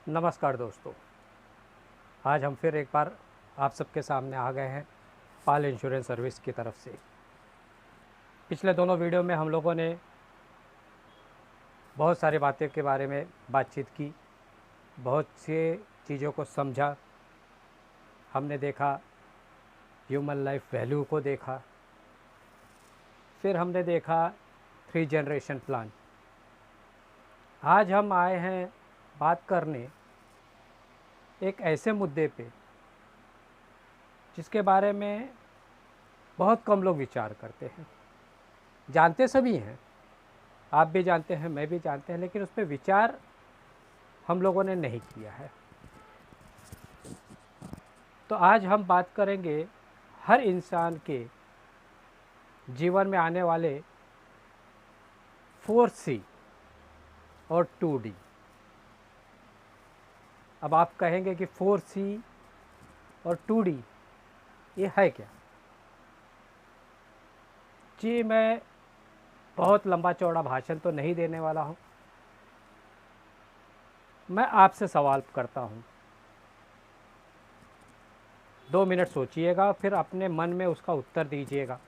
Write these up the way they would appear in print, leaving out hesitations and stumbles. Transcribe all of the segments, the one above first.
नमस्कार दोस्तों। आज हम फिर एक बार आप सबके सामने आ गए हैं पाल इंश्योरेंस सर्विस की तरफ से। पिछले दोनों वीडियो में हम लोगों ने बहुत सारी बातें के बारे में बातचीत की, बहुत से चीज़ों को समझा। हमने देखा ह्यूमन लाइफ वैल्यू को देखा, फिर हमने देखा 3 जनरेशन प्लान। आज हम आए हैं बात करने एक ऐसे मुद्दे पे जिसके बारे में बहुत कम लोग विचार करते हैं। जानते सभी हैं, आप भी जानते हैं, मैं भी जानते हैं, लेकिन उस पर विचार हम लोगों ने नहीं किया है। तो आज हम बात करेंगे हर इंसान के जीवन में आने वाले 4C और 2D। अब आप कहेंगे कि 4C और 2D ये है क्या? जी, मैं बहुत लंबा चौड़ा भाषण तो नहीं देने वाला हूँ। मैं आपसे सवाल करता हूँ, 2 मिनट सोचिएगा, फिर अपने मन में उसका उत्तर दीजिएगा।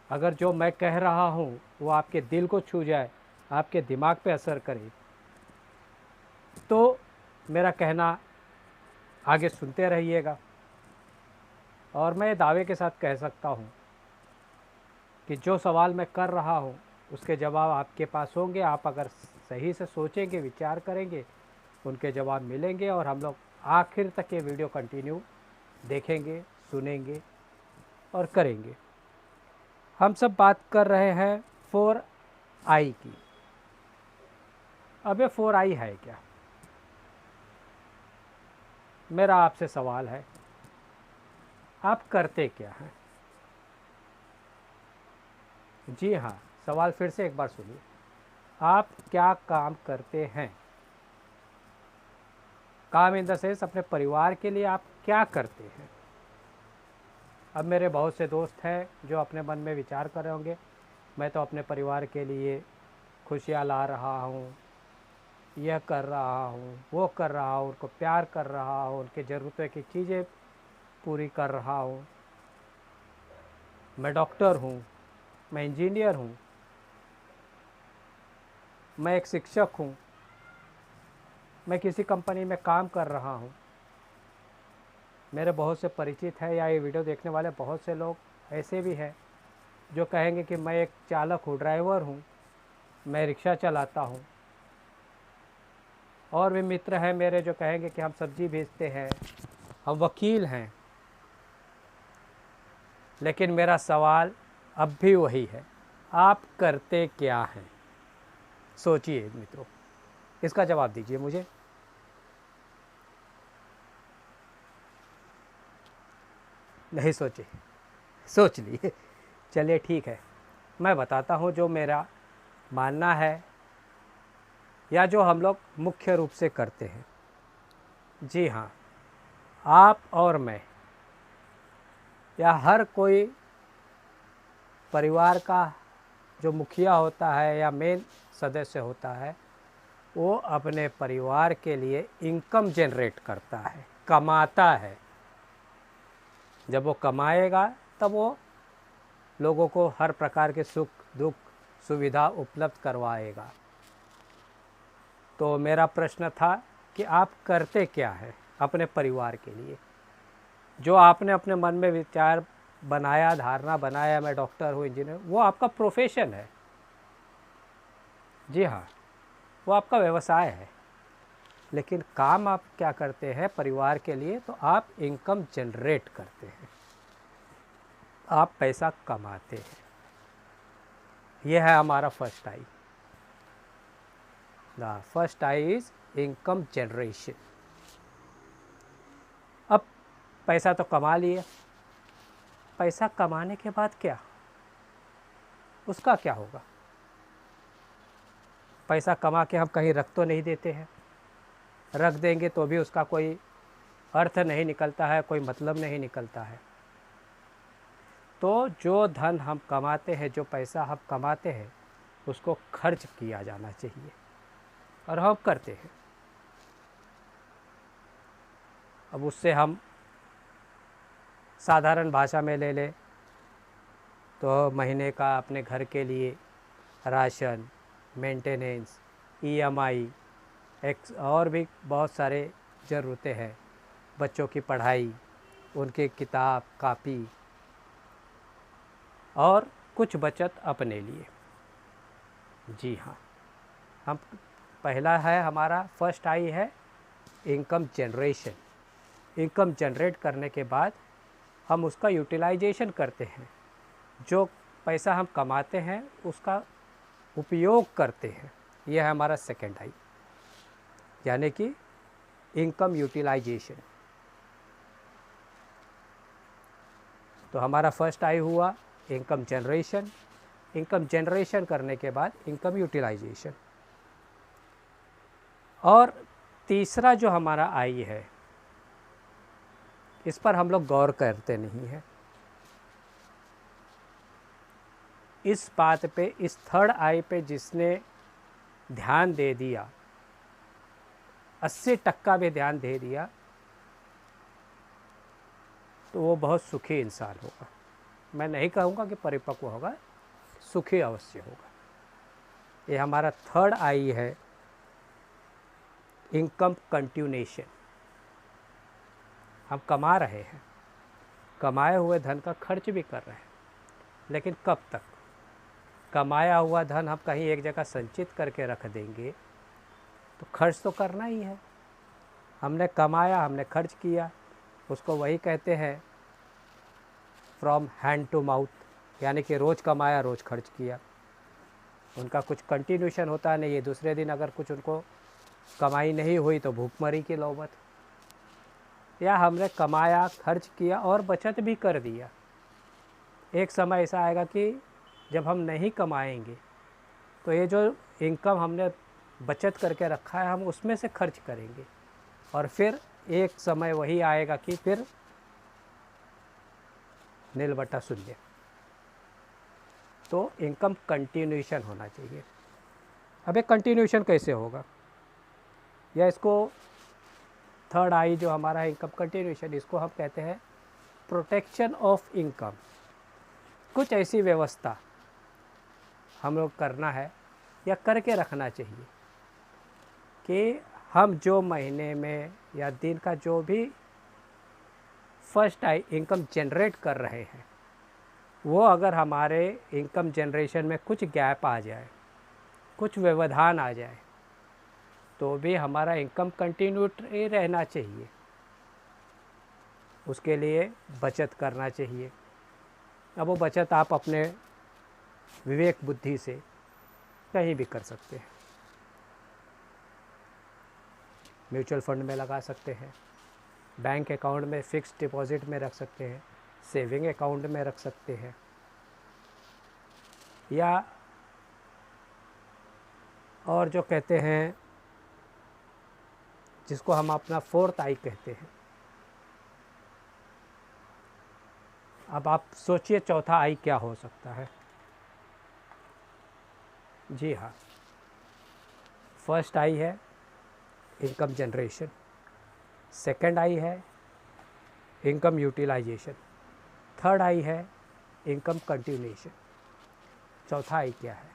अगर जो मैं कह रहा हूँ वो आपके दिल को छू जाए, आपके दिमाग पे असर करे, तो मेरा कहना आगे सुनते रहिएगा। और मैं दावे के साथ कह सकता हूँ कि जो सवाल मैं कर रहा हूँ उसके जवाब आपके पास होंगे। आप अगर सही से सोचेंगे, विचार करेंगे, उनके जवाब मिलेंगे। और हम लोग आखिर तक ये वीडियो कंटिन्यू देखेंगे, सुनेंगे और करेंगे। हम सब बात कर रहे हैं 4I की। अब ये 4I है क्या? मेरा आपसे सवाल है, आप करते क्या हैं? जी हाँ, सवाल फिर से एक बार सुनिए। आप क्या काम करते हैं? काम इन द सेंस अपने परिवार के लिए आप क्या करते हैं? अब मेरे बहुत से दोस्त हैं जो अपने मन में विचार कर रहे होंगे, मैं तो अपने परिवार के लिए खुशियाँ ला रहा हूँ, यह कर रहा हूँ, वो कर रहा हूँ, उनको प्यार कर रहा हूँ, उनकी ज़रूरतों की चीज़ें पूरी कर रहा हूँ। मैं डॉक्टर हूँ, मैं इंजीनियर हूँ, मैं एक शिक्षक हूँ, मैं किसी कंपनी में काम कर रहा हूँ। मेरे बहुत से परिचित हैं या ये वीडियो देखने वाले बहुत से लोग ऐसे भी हैं जो कहेंगे कि मैं एक चालक हूँ, ड्राइवर हूँ, मैं रिक्शा चलाता हूँ। और भी मित्र हैं मेरे जो कहेंगे कि हम सब्ज़ी बेचते हैं, हम वकील हैं। लेकिन मेरा सवाल अब भी वही है, आप करते क्या हैं? सोचिए मित्रों, इसका जवाब दीजिए मुझे। नहीं सोचे? सोच लिए? चलिए ठीक है, मैं बताता हूँ जो मेरा मानना है या जो हम लोग मुख्य रूप से करते हैं। जी हाँ, आप और मैं या हर कोई परिवार का जो मुखिया होता है या मेन सदस्य होता है, वो अपने परिवार के लिए इनकम जनरेट करता है, कमाता है। जब वो कमाएगा तब वो लोगों को हर प्रकार के सुख दुख सुविधा उपलब्ध करवाएगा। तो मेरा प्रश्न था कि आप करते क्या है अपने परिवार के लिए? जो आपने अपने मन में विचार बनाया, धारणा बनाया, मैं डॉक्टर हूँ, इंजीनियर, वो आपका प्रोफेशन है। जी हाँ, वो आपका व्यवसाय है। लेकिन काम आप क्या करते हैं परिवार के लिए? तो आप इनकम जनरेट करते हैं, आप पैसा कमाते हैं। यह है हमारा first I. The first I is income generation. अब पैसा तो कमा लिए, पैसा कमाने के बाद क्या? उसका क्या होगा? पैसा कमा के हम कहीं रख तो नहीं देते हैं। रख देंगे तो भी उसका कोई अर्थ नहीं निकलता है, कोई मतलब नहीं निकलता है। तो जो धन हम कमाते हैं, जो पैसा हम कमाते हैं, उसको खर्च किया जाना चाहिए, और हम करते हैं। अब उससे हम साधारण भाषा में ले लें तो महीने का अपने घर के लिए राशन, मेंटेनेंस, ईएमआई, एक्स और भी बहुत सारे ज़रूरतें हैं, बच्चों की पढ़ाई, उनके किताब कापी और कुछ बचत अपने लिए। जी हाँ, हम पहला है हमारा फर्स्ट आई है इनकम जनरेशन। इनकम जनरेट करने के बाद हम उसका यूटिलाइजेशन करते हैं, जो पैसा हम कमाते हैं उसका उपयोग करते हैं। यह है हमारा सेकेंड आई, यानी कि इनकम यूटिलाइजेशन। तो हमारा फर्स्ट आई हुआ इनकम जनरेशन, इनकम जनरेशन करने के बाद इनकम यूटिलाइजेशन। और तीसरा जो हमारा आई है, इस पर हम लोग गौर करते नहीं हैं। इस बात पे, इस थर्ड आई पे जिसने ध्यान दे दिया, 80% भी ध्यान दे दिया, तो वो बहुत सुखी इंसान होगा। मैं नहीं कहूँगा कि परिपक्व होगा, सुखी अवश्य होगा। ये हमारा थर्ड आई है इनकम कंटिन्यूएशन। हम कमा रहे हैं, कमाए हुए धन का खर्च भी कर रहे हैं, लेकिन कब तक? कमाया हुआ धन हम कहीं एक जगह संचित करके रख देंगे तो खर्च तो करना ही है। हमने कमाया, हमने खर्च किया, उसको वही कहते हैं फ्रॉम हैंड टू माउथ, यानी कि रोज़ कमाया रोज़ खर्च किया। उनका कुछ कंटिन्यूशन होता नहीं है। दूसरे दिन अगर कुछ उनको कमाई नहीं हुई तो भूखमरी की नौबत। या हमने कमाया, खर्च किया और बचत भी कर दिया। एक समय ऐसा आएगा कि जब हम नहीं कमाएंगे तो ये जो इनकम हमने बचत करके रखा है हम उसमें से खर्च करेंगे, और फिर एक समय वही आएगा कि फिर नील बटा शून्य। तो इनकम कंटिन्यूशन होना चाहिए। अब ये कंटिन्यूशन कैसे होगा, या इसको थर्ड आई जो हमारा है इनकम कंटिन्यूशन, इसको हम कहते हैं प्रोटेक्शन ऑफ इनकम। कुछ ऐसी व्यवस्था हम लोग करना है या करके रखना चाहिए कि हम जो महीने में या दिन का जो भी फर्स्ट आई इनकम जनरेट कर रहे हैं, वो अगर हमारे इनकम जनरेशन में कुछ गैप आ जाए, कुछ व्यवधान आ जाए, तो भी हमारा इनकम कंटिन्यू रहना चाहिए। उसके लिए बचत करना चाहिए। अब वो बचत आप अपने विवेक बुद्धि से कहीं भी कर सकते हैं। म्यूचुअल फंड में लगा सकते हैं, बैंक अकाउंट में फिक्स्ड डिपॉजिट में रख सकते हैं, सेविंग अकाउंट में रख सकते हैं, या और जो कहते हैं जिसको हम अपना फोर्थ आई कहते हैं। अब आप सोचिए चौथा आई क्या हो सकता है। जी हाँ, फर्स्ट आई है इनकम जनरेशन, सेकंड आई है इनकम यूटिलाइजेशन, थर्ड आई है इनकम कंटिन्यूएशन। चौथा आई क्या है,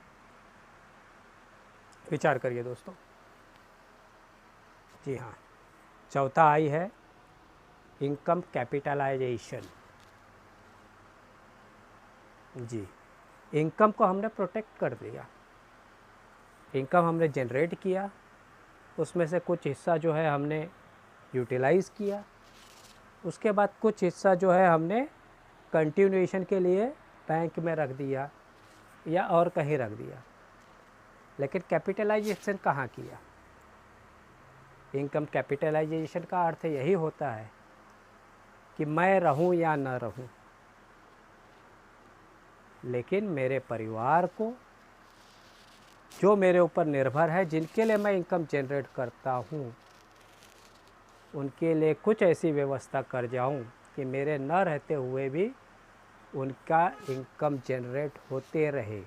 विचार करिए दोस्तों। जी हाँ, चौथा आई है इनकम कैपिटलाइजेशन। जी, इनकम को हमने प्रोटेक्ट कर दिया, इनकम हमने जनरेट किया, उसमें से कुछ हिस्सा जो है हमने यूटिलाइज़ किया, उसके बाद कुछ हिस्सा जो है हमने कंटिन्यूएशन के लिए बैंक में रख दिया या और कहीं रख दिया। लेकिन कैपिटलाइजेशन कहाँ किया? इनकम कैपिटलाइजेशन का अर्थ यही होता है कि मैं रहूं या न रहूं, लेकिन मेरे परिवार को, जो मेरे ऊपर निर्भर है, जिनके लिए मैं इनकम जनरेट करता हूँ, उनके लिए कुछ ऐसी व्यवस्था कर जाऊँ कि मेरे न रहते हुए भी उनका इनकम जनरेट होते रहे,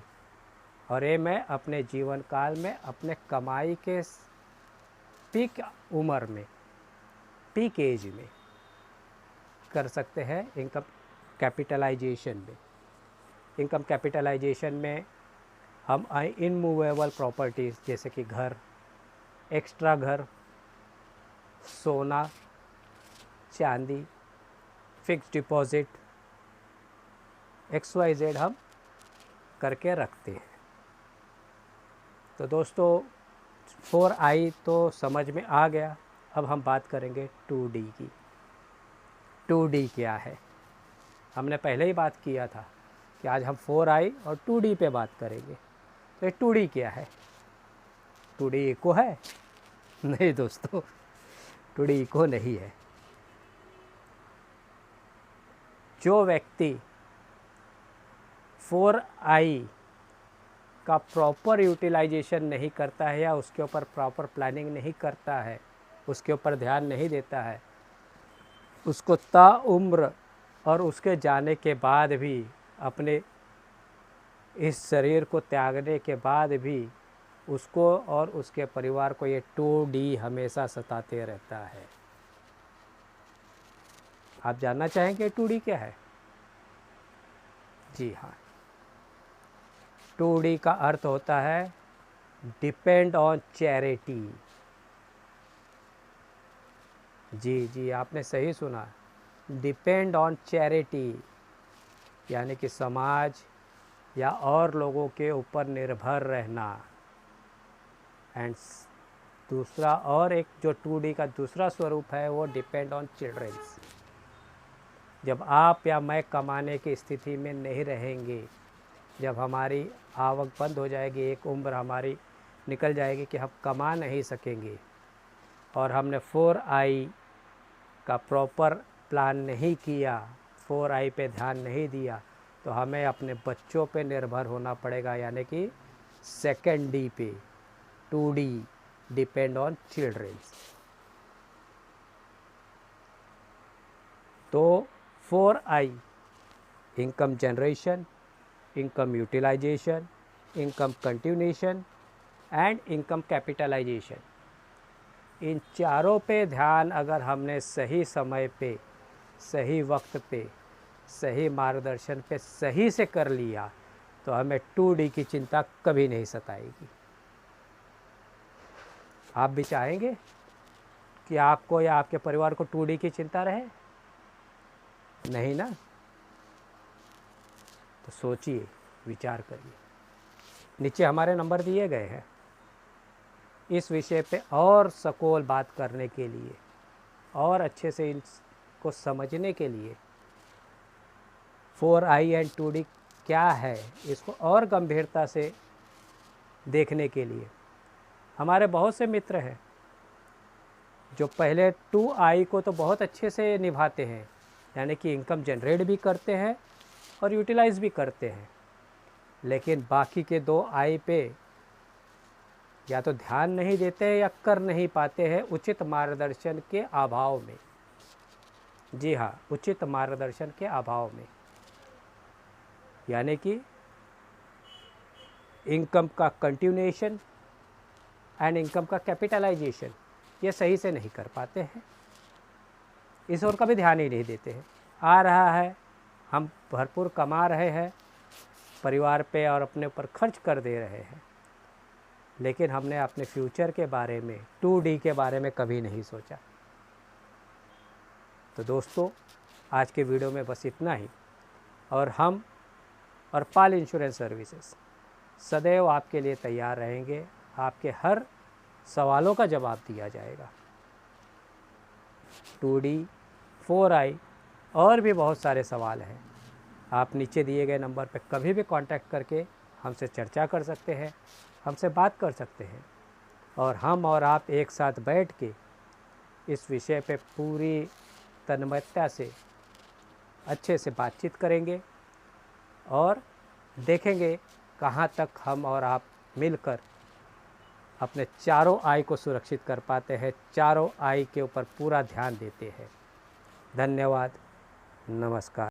और ये मैं अपने जीवन काल में अपने कमाई के पीक उम्र में, पीक एज में कर सकते हैं इनकम कैपिटलाइजेशन में। इनकम कैपिटलाइजेशन में हम इनमूवेबल प्रॉपर्टीज़ जैसे कि घर, एक्स्ट्रा घर, सोना, चांदी, फिक्स डिपॉज़िट, XYZ हम करके रखते हैं। तो दोस्तों 4I तो समझ में आ गया। अब हम बात करेंगे 2D की। 2D क्या है? हमने पहले ही बात किया था कि आज हम 4I और 2D पे बात करेंगे। तो ये 2D क्या है? 2D इको है? नहीं दोस्तों, 2D इको नहीं है। जो व्यक्ति 4I का प्रॉपर यूटिलाइजेशन नहीं करता है या उसके ऊपर प्रॉपर प्लानिंग नहीं करता है, उसके ऊपर ध्यान नहीं देता है, उसको ताउम्र और उसके जाने के बाद भी, अपने इस शरीर को त्यागने के बाद भी उसको और उसके परिवार को ये 2D हमेशा सताते रहता है। आप जानना चाहेंगे 2D क्या है? जी हाँ, 2D का अर्थ होता है डिपेंड ऑन चैरिटी। जी, आपने सही सुना, डिपेंड ऑन चैरिटी, यानी कि समाज या और लोगों के ऊपर निर्भर रहना। एंड दूसरा और एक जो 2D का दूसरा स्वरूप है वो डिपेंड ऑन चिल्ड्रंस। जब आप या मैं कमाने की स्थिति में नहीं रहेंगे, जब हमारी आवक बंद हो जाएगी, एक उम्र हमारी निकल जाएगी कि हम कमा नहीं सकेंगे और हमने 4I का प्रॉपर प्लान नहीं किया, 4I पे ध्यान नहीं दिया, तो हमें अपने बच्चों पे निर्भर होना पड़ेगा, यानी कि सेकेंड D पे, 2D डिपेंड ऑन चिल्ड्रंस। तो 4I income generation, income utilisation, income continuation and income capitalisation, इन चारों पे ध्यान अगर हमने सही समय पे, सही वक्त पे, सही मार्गदर्शन पे सही से कर लिया तो हमें 2D की चिंता कभी नहीं सताएगी। आप भी चाहेंगे कि आपको या आपके परिवार को 2D की चिंता रहे? नहीं ना? तो सोचिए, विचार करिए। नीचे हमारे नंबर दिए गए हैं इस विषय पे और सकोल बात करने के लिए और अच्छे से इनको समझने के लिए। 4I एंड 2D क्या है, इसको और गंभीरता से देखने के लिए हमारे बहुत से मित्र हैं जो पहले 2I को तो बहुत अच्छे से निभाते हैं, यानी कि इनकम जनरेट भी करते हैं और यूटिलाइज़ भी करते हैं, लेकिन बाकी के 2I पे या तो ध्यान नहीं देते हैं या कर नहीं पाते हैं उचित मार्गदर्शन के अभाव में। जी हाँ, उचित मार्गदर्शन के अभाव में, यानी कि इनकम का कंटिन्यूएशन एंड इनकम का कैपिटलाइजेशन ये सही से नहीं कर पाते हैं, इस ओर कभी ध्यान ही नहीं देते हैं। आ रहा है, हम भरपूर कमा रहे हैं, परिवार पे और अपने ऊपर खर्च कर दे रहे हैं, लेकिन हमने अपने फ्यूचर के बारे में, 2D के बारे में कभी नहीं सोचा। तो दोस्तों आज के वीडियो में बस इतना ही, और हम और पाल इंश्योरेंस सर्विसेज सदैव आपके लिए तैयार रहेंगे। आपके हर सवालों का जवाब दिया जाएगा। 2D, 4I और भी बहुत सारे सवाल हैं। आप नीचे दिए गए नंबर पर कभी भी कांटेक्ट करके हमसे चर्चा कर सकते हैं, हमसे बात कर सकते हैं, और हम और आप एक साथ बैठ के इस विषय पे पूरी तन्मयता से अच्छे से बातचीत करेंगे और देखेंगे कहाँ तक हम और आप मिलकर अपने चारों I को सुरक्षित कर पाते हैं, चारों I के ऊपर पूरा ध्यान देते हैं। धन्यवाद, नमस्कार।